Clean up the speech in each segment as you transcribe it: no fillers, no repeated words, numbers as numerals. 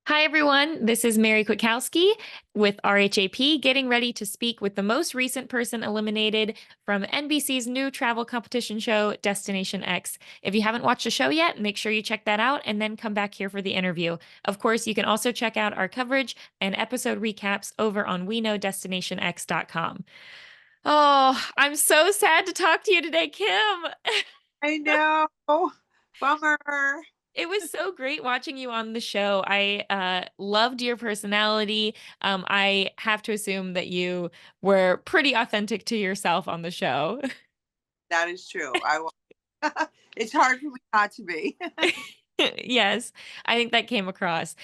Hi, everyone. This is Mary Kwiatkowski with RHAP, getting ready to speak with the most recent person eliminated from NBC's new travel competition show, Destination X. If you haven't watched the show yet, make sure you check that out and then come back here for the interview. Of course, you can also check out our coverage and episode recaps over on WeKnowDestinationX.com. Oh, I'm so sad to talk to you today, Kim. I know. Bummer. It was so great watching you on the show. I loved your personality. I have to assume that you were pretty authentic to yourself on the show. That is true. I will. It's hard for me not to be. Yes, I think that came across.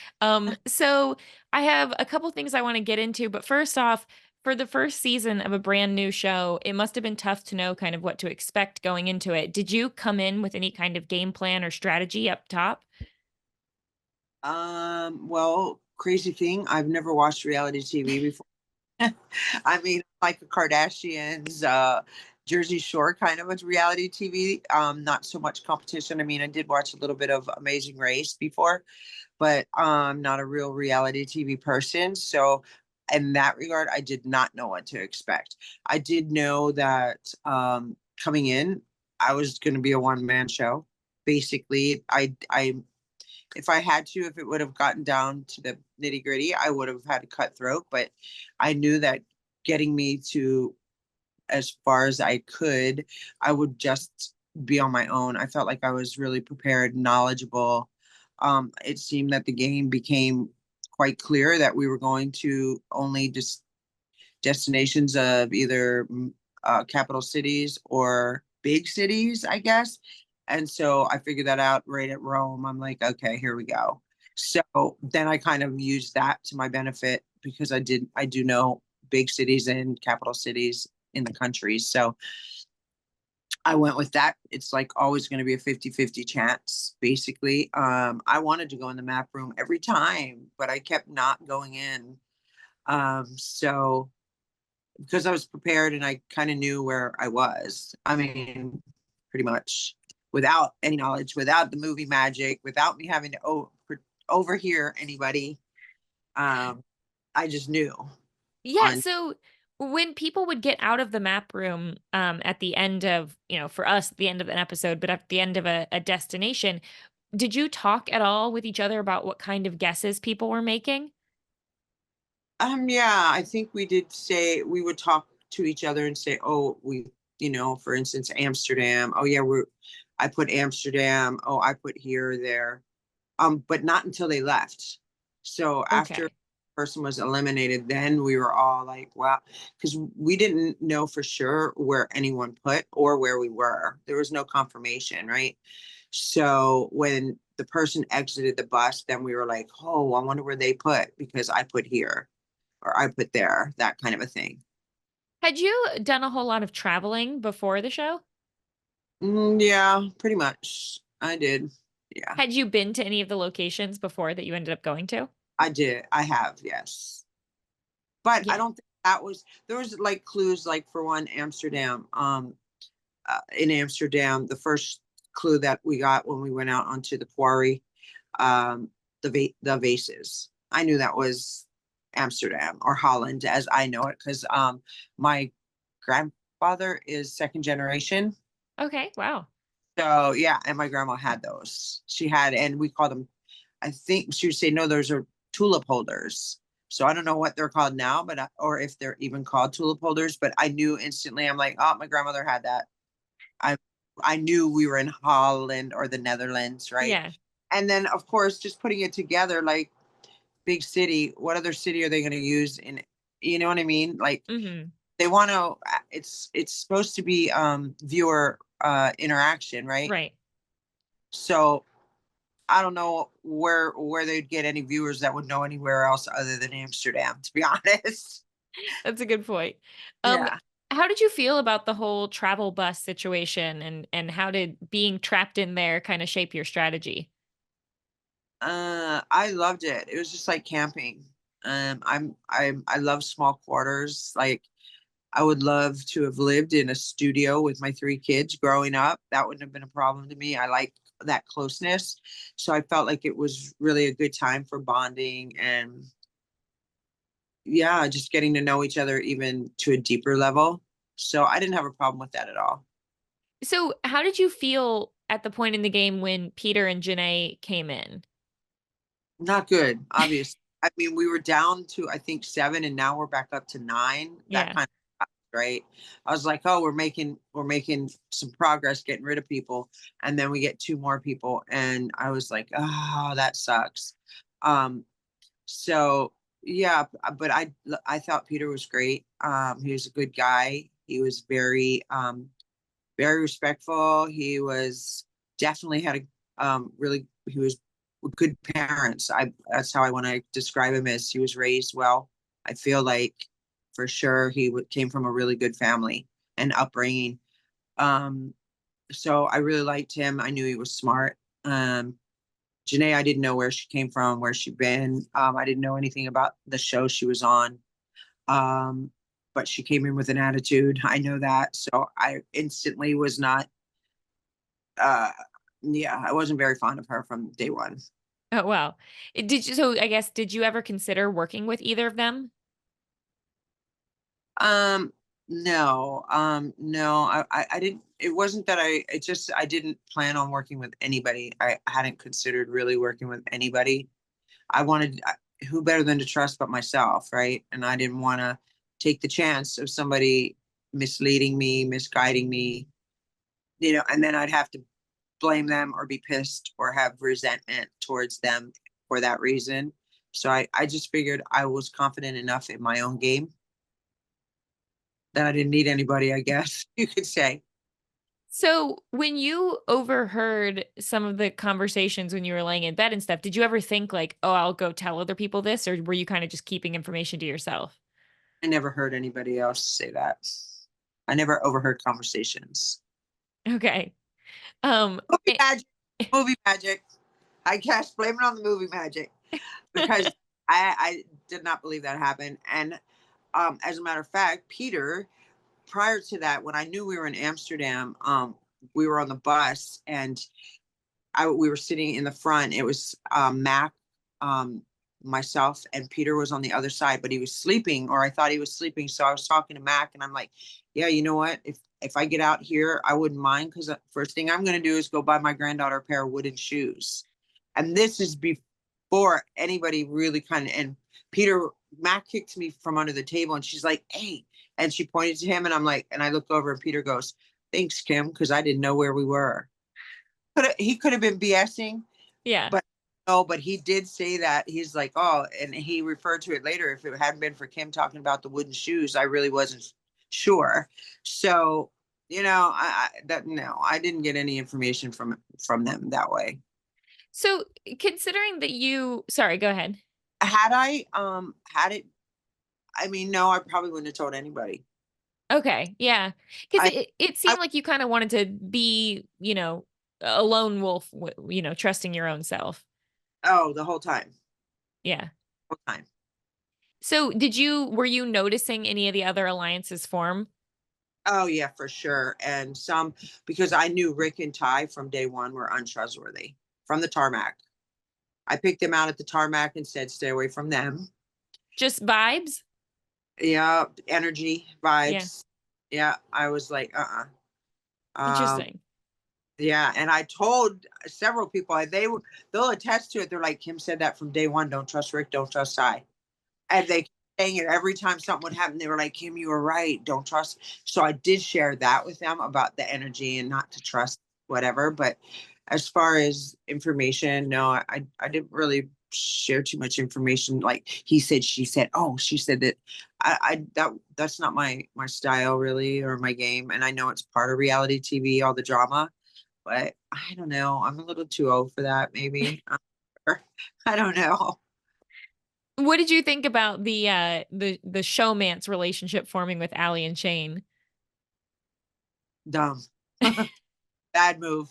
So I have a couple things I want to get into, but first off, for the first season of a brand new show, it must have been tough to know kind of what to expect going into it. Did you come in with any kind of game plan or strategy up top? Well, crazy thing, I've never watched reality TV before. I mean, like the Kardashians, Jersey Shore kind of a reality TV. Not so much competition. I mean, I did watch a little bit of Amazing Race before, but not a real reality TV person. So in that regard, I did not know what to expect. I did know that coming in, I was going to be a one man show. Basically, I if I had to, if it would have gotten down to the nitty gritty, I would have had to cut throat. But I knew that getting me to as far as I could, I would just be on my own. I felt like I was really prepared, knowledgeable. It seemed that the game became quite clear that we were going to only just destinations of either capital cities or big cities, I guess. And so I figured that out right at Rome. I'm like, okay, here we go. So then I kind of used that to my benefit because I do know big cities and capital cities in the country. So I went with that. It's like always going to be a 50-50 chance, basically. I wanted to go in the map room every time, but I kept not going in. So because I was prepared and I kind of knew where I was. I mean, pretty much without any knowledge, without the movie magic, without me having to overhear anybody. Um, I just knew Yeah, on. so when people would get out of the map room at the end of, for us, the end of an episode, but at the end of a destination, did you talk at all with each other about what kind of guesses people were making? Yeah, I think we did say we would talk to each other and say, oh, for instance, Amsterdam. Oh yeah, I put Amsterdam. Oh, I put here or there. But not until they left. So after Okay. the person was eliminated, then we were all like, wow, because we didn't know for sure where anyone put or where we were. There was no confirmation, right? So when the person exited the bus, then we were like, oh, I wonder where they put because I put here or I put there, that kind of a thing. Had you done a whole lot of traveling before the show? Yeah, pretty much. I did. Yeah, Had you been to any of the locations before that you ended up going to? I did. I have, yes. But I Yeah. don't think that was, there was like clues, like for one, Amsterdam. In Amsterdam, the first clue that we got when we went out onto the quarry, um, the vases. I knew that was Amsterdam or Holland, as I know it, because my grandfather is second generation. Okay. Wow. So yeah, and my grandma had those. She had, and we called them. I think she would say, no, those are tulip holders. So I don't know what they're called now, but or if they're even called tulip holders. But I knew instantly. I'm like, oh, my grandmother had that. I I knew we were in Holland or the Netherlands, right? Yeah. And then of course, just putting it together, like big city. What other city are they going to use in? You know what I mean? Like Hmm. they want to. It's supposed to be viewer interaction, right? Right. So I don't know where they'd get any viewers that would know anywhere else other than Amsterdam, to be honest. That's a good point. Um, Yeah. how did you feel about the whole travel bus situation and how did being trapped in there kind of shape your strategy? I loved it. It was just like camping. I love small quarters. Like I would love to have lived in a studio with my three kids growing up. That wouldn't have been a problem to me. I like that closeness. So I felt like it was really a good time for bonding and yeah, just getting to know each other even to a deeper level. So I didn't have a problem with that at all. So, how did you feel at the point in the game when Peter and Janae came in? Not good, obviously. I mean, we were down to I think 7 and now we're back up to 9. That Yeah. kind of right. I was like, "Oh, we're making some progress getting rid of people." And then we get 2 more people and I was like, "Oh, that sucks." Um so yeah, but I thought Peter was great. He was a good guy. He was very respectful. He was definitely had a really he was good parents. I That's how I want to describe him as he was raised well. I feel like for sure came from a really good family and upbringing. Um, so I really liked him. I knew he was smart. Janae, I didn't know where she came from, where she'd been. I didn't know anything about the show she was on. Um, but she came in with an attitude. I know that. So I instantly was not uh yeah, I wasn't very fond of her from day one. Oh, wow. Did you so I guess did you ever consider working with either of them? Um no, no, I didn't. It wasn't that I didn't plan on working with anybody. I hadn't considered really working with anybody. I wanted who better than to trust but myself, right? And I didn't want to take the chance of somebody misleading me, misguiding me, and then I'd have to blame them or be pissed or have resentment towards them for that reason. So I just figured I was confident enough in my own game that I didn't need anybody, I guess you could say. So, when you overheard some of the conversations when you were laying in bed and stuff, did you ever think like, "Oh, I'll go tell other people this," or were you kinda just keeping information to yourself? I never heard anybody else say that. I never overheard conversations. Okay. Movie Eh magic, movie magic. I guess blame it on the movie magic because I did not believe that happened. And as a matter of fact, Peter, prior to that, when I knew we were in Amsterdam, we were on the bus and we were sitting in the front. It was Mac, um, myself, and Peter was on the other side, but he was sleeping, or I thought he was sleeping. So I was talking to Mac, and I'm like, "Yeah, you know what? If I get out here, I wouldn't mind because first thing I'm going to do is go buy my granddaughter a pair of wooden shoes." And this is before anybody really kind of. And Peter Mac kicked me from under the table, and she's like, "Hey!" And she pointed to him, and I'm like, and I look over, and Peter goes, "Thanks, Kim," because I didn't know where we were. He could have been BSing, Yeah. but no, but he did say that he's like, oh, and he referred to it later. If it hadn't been for Kim talking about the wooden shoes, I really wasn't sure. So, no, I didn't get any information from them that way. So, considering that you sorry, go ahead. Had it, I mean, no, I probably wouldn't have told anybody. Okay, yeah, because I, it I, seemed like you kinda wanted to be, a lone wolf, trusting your own self. oh, the whole time, Yeah. whole time. So, were you noticing any of the other alliances form? Oh yeah, for sure. And some because I knew Rick and Ty from day one were untrustworthy from the tarmac. I picked them out at the tarmac and said, stay away from them. Just vibes? Yeah, energy, Yeah, vibes. Yeah, I was like, Um, interesting. yeah, and I told several people, they'll attest to it. They're like, Kim said that from day one. Don't trust Rick. Don't trust I. And they kept saying it every time something would happen. They were like, Kim, you were right. Don't trust. So I did share that with them about the energy and not to trust whatever. But as far as information, no, I didn't really share too much information. Like he said, she said, oh, she said that. That's not my style really or my game. And I know it's part of reality TV, all the drama, but I don't know. I'm a little too old for that. Maybe I don't know. What did you think about the showmance relationship forming with Allie and Shane? Dumb. Bad move.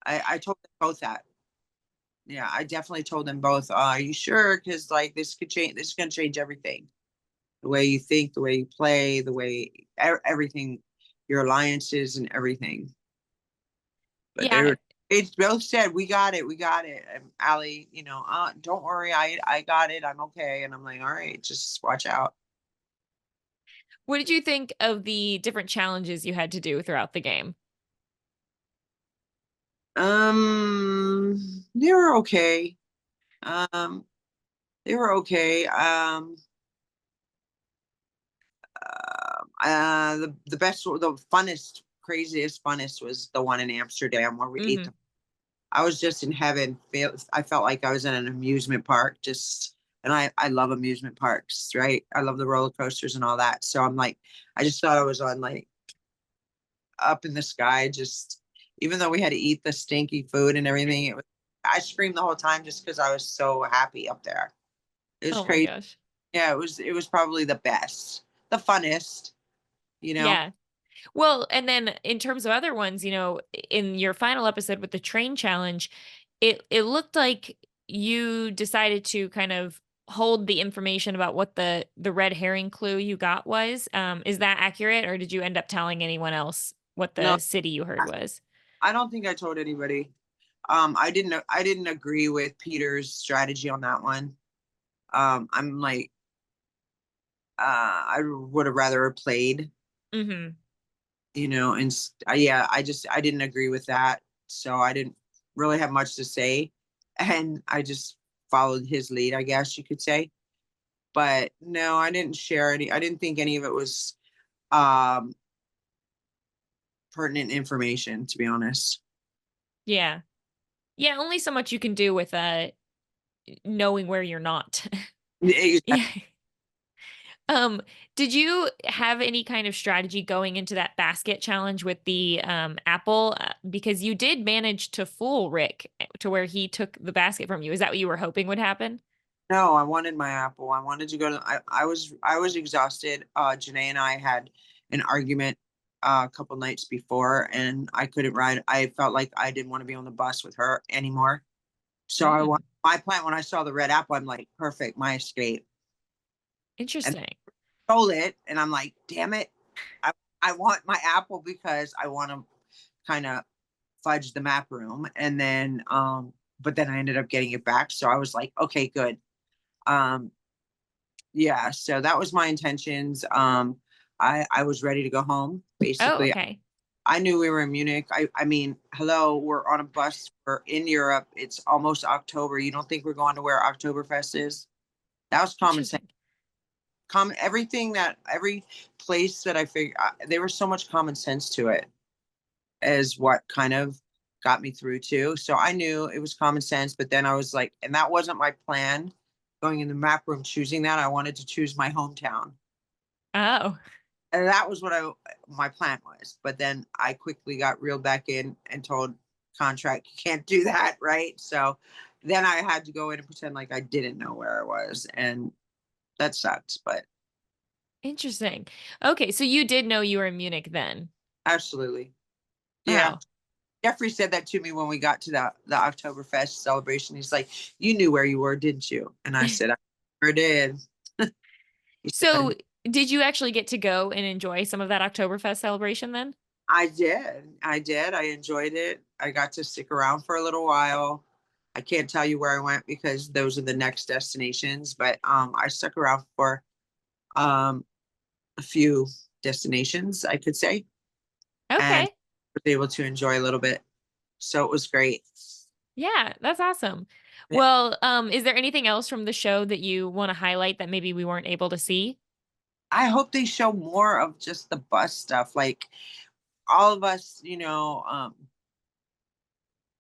I told them both that. Yeah, I definitely told them both. Are you sure? Because like this could change. This is going to change everything. The way you think, the way you play, the way everything, your alliances and everything. But Yeah, It's both said, we got it, we got it. And Allie, don't worry, I got it, I'm okay. And I'm like, all right, just watch out. What did you think of the different challenges you had to do throughout the game? They were okay. Um, they were okay. The best, the funnest, craziest, funnest was the one in Amsterdam where we ate Hmm. the. I was just in heaven. I felt like I was in an amusement park. And I love amusement parks, right? I love the roller coasters and all that. So I'm like, I just thought I was on like up in the sky. Just even though we had to eat the stinky food and everything, it was. I screamed the whole time just because I was so happy up there. It was Oh my crazy. gosh. Yeah, it was probably the best, the funnest, you know. Yeah. Well, and then in terms of other ones, in your final episode with the train challenge, it looked like you decided to kind of hold the information about what the red herring clue you got was. Is that accurate, or did you end up telling anyone else what No, the city you heard was? I don't think I told anybody. I didn't agree with Peter's strategy on that one. I'm like, I would have rather played, Hmm. yeah, I didn't agree with that. So I didn't really have much to say. And I just followed his lead, I guess you could say. But no, I didn't think any of it was um pertinent information, to be honest. Yeah. Yeah, only so much you can do with knowing where you're not. Yeah. Um, did you have any kind of strategy going into that basket challenge with the apple? Because you did manage to fool Rick to where he took the basket from you. Is that what you were hoping would happen? No, I wanted my apple. I wanted to go to. I was exhausted. Janae and I had an argument a couple nights before, and I couldn't ride. I felt like I didn't want to be on the bus with her anymore. So I want Mm, my plan when I saw the red apple. I'm like, perfect, my escape. And interesting. stole it, and I'm like, damn it, I I want my apple because I want to kind of fudge the map room, and then but then I ended up getting it back. So I was like, okay, good. Um, yeah, so that was my intentions. I was ready to go home. Oh, Basically, okay. I knew we were in Munich. I mean, hello, we're on a bus. We're in Europe. It's almost October. You don't think we're going to where Oktoberfest is? That was common sense. Interesting. Everything that every place that I figured there was so much common sense to it as what kind of got me through too. So I knew it was common sense, but then I was like, and that wasn't my plan going in the map room choosing that. I wanted to choose my hometown. Oh, And that was what my plan was. But then I quickly got reeled back in and told contract you can't do that, right? So then I had to go in and pretend like I didn't know where I was, and that sucks. But interesting. Okay, so you did know you were in Munich then. absolutely, yeah. Oh. Jeffrey said that to me when we got to the Oktoberfest celebration. He's like, "You knew where you were, didn't you?" And I said, "I sure did." He So, said, did you actually get to go and enjoy some of that Oktoberfest celebration then? "I did. I did. I enjoyed it. I got to stick around for a little while. I can't tell you where I went because those are the next destinations, but I stuck around for um, a few destinations, I could say, and Okay. was able to enjoy a little bit. So it was great. Yeah, that's awesome. Yeah. Well, is there anything else from the show that you want to highlight that maybe we weren't able to see? I hope they show more of just the bus stuff. Like all of us,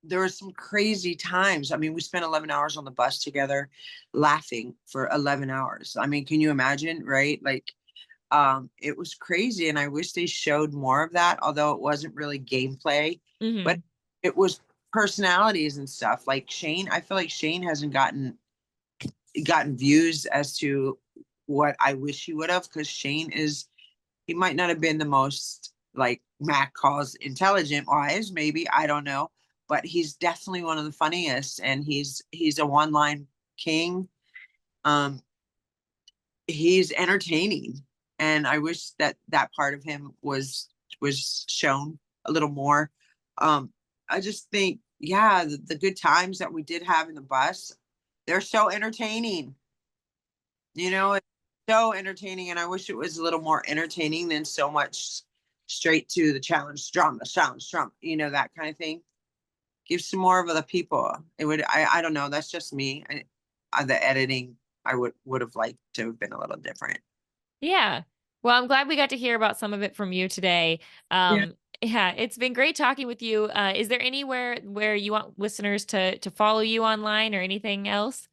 there were some crazy times. I mean, we spent 11 hours on the bus together laughing for 11 hours. I mean, can you imagine, right? Like, it was crazy. And I wish they showed more of that, although it wasn't really gameplay, but Hmm. it was personalities and stuff. Like Shane, I feel like Shane hasn't gotten views as to what I wish he would have, because he might not have been the most, like Mac calls, intelligent wise, maybe, I don't know, but he's definitely one of the funniest, and he's a one line king. Um, he's entertaining, and I wish that that part of him was shown a little more. I just think yeah, the good times that we did have in the bus, they're so entertaining. It's so entertaining, and I wish it was a little more entertaining than so much straight to the challenge, drama, that kind of thing. Give some more of the people. It would. I don't know. That's just me. The editing, I would have liked to have been a little different. Yeah. Well, I'm glad we got to hear about some of it from you today. Yeah. Yeah, it's been great talking with you. Is there anywhere where you want listeners to follow you online or anything else?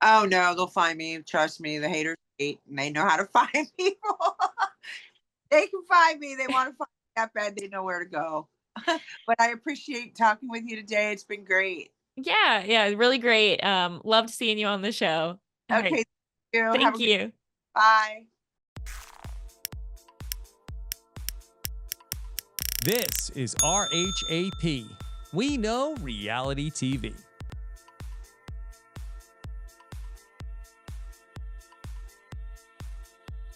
Oh no, they'll find me. Trust me, the haters hate, and they know how to find people. They can find me. They want to find me that bad. They know where to go. But I appreciate talking with you today. It's been great. Yeah, yeah, really great. Loved seeing you on the show. All Okay, right. thank you. Have Thank a good you. bye. This is RHAP. We know reality TV.